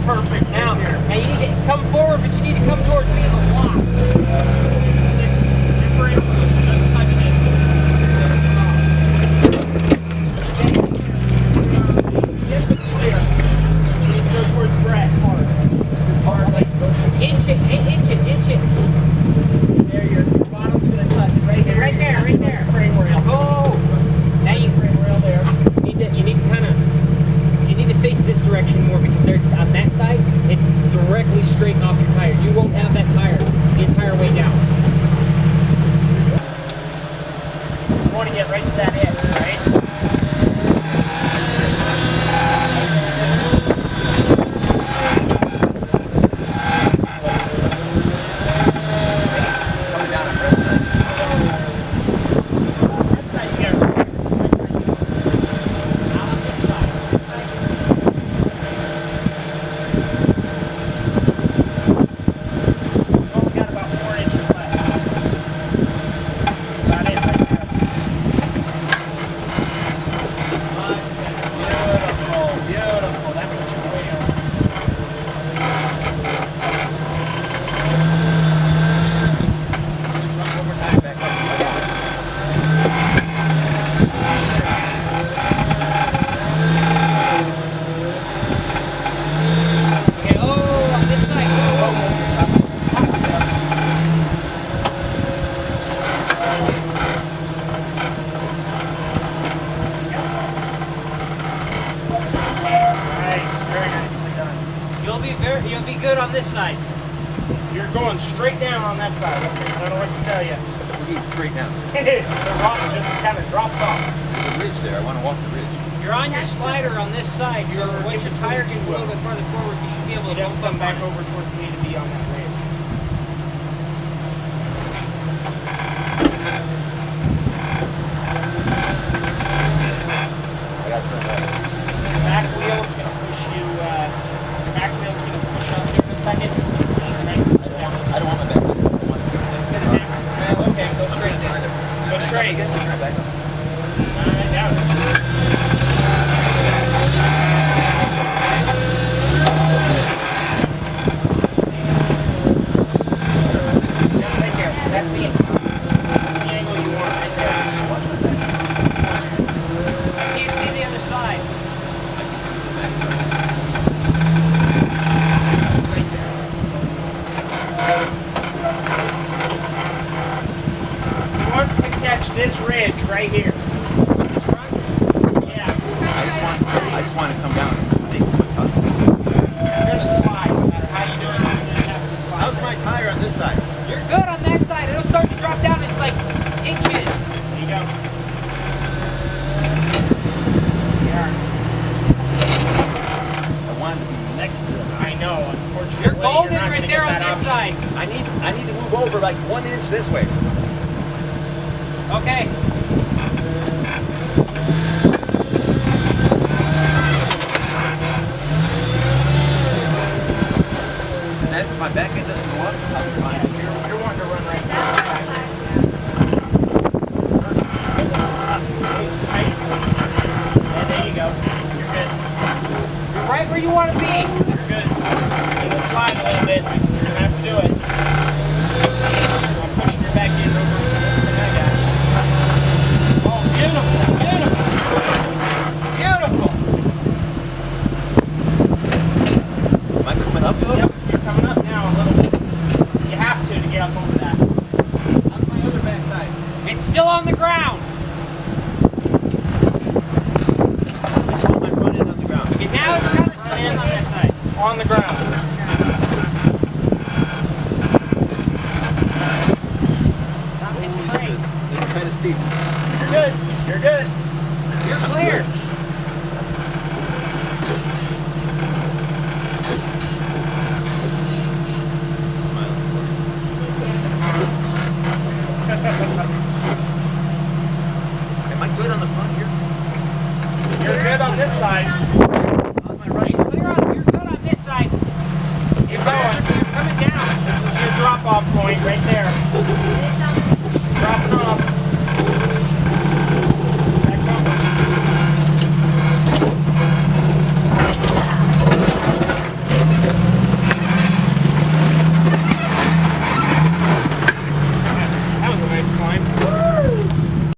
perfect. Now you need to come forward, but you need to come towards me a lot. Differential is just touching. Clear. Go towards Brett hard. Hard, like inch it. There, your bottom's gonna touch right there. Right there. Frame rail. Oh! Now you frame rail there. You need to face this direction more because they're on that side. It's directly straight off your tire. You won't have that tire the entire way down. You want to get right to that edge, right? You'll be good on this side. You're going straight down on that side. I don't know what to tell you. We're going straight down. The rock just kind of drops off. There's a ridge there. I want to walk the ridge. You're on your slider on this side. Once your tire gets a little bit farther forward, you should be able to don't come back over towards me to be on that ridge. I got to turn right. Back wheel's going to push you. Back wheel's going to push up here in a second. It's going to push you right down. I don't want my back wheel. Instead of hammer. Well, okay, go straight then. Go straight. Turn it back up. Down. Right there. That's the angle you want right there. I can't see the other side. Right there. He wants to catch this ridge right here. This front? Yeah. I just want to come down and see what's going on. You're going to slide. No matter how you do it, you're going to have to slide. How's my tire on this side? You're good on that side. It'll start to drop down in like inches. There you go. Yeah. I wanted to be next to it. I know, unfortunately. You're golden not right gonna there get on that this option. side. I need to move over like 1 inch this way. Okay. And then if my back end doesn't go up, I'll be fine. You're wanting to run right now. Yeah, there you go. You're good. You're right where you want to be. You're good. You're going to slide a little bit. You're going to have to do it. I'm pushing your back end over. Oh, beautiful. Beautiful. Beautiful. Am I coming up a little? Yep, you're coming up now a little bit. You have to get up over that. How's my other back side? It's still on the ground. I just want my front end on the ground. Okay, now it's kind of standing on that side. On the ground. Stop hitting the brake. It's kind of steep. You're good. You're good. You're clear. Am I good on the front here? You're good on this side. How's my right? You're good on this side. You're going. You're coming down. This is your drop-off point right there.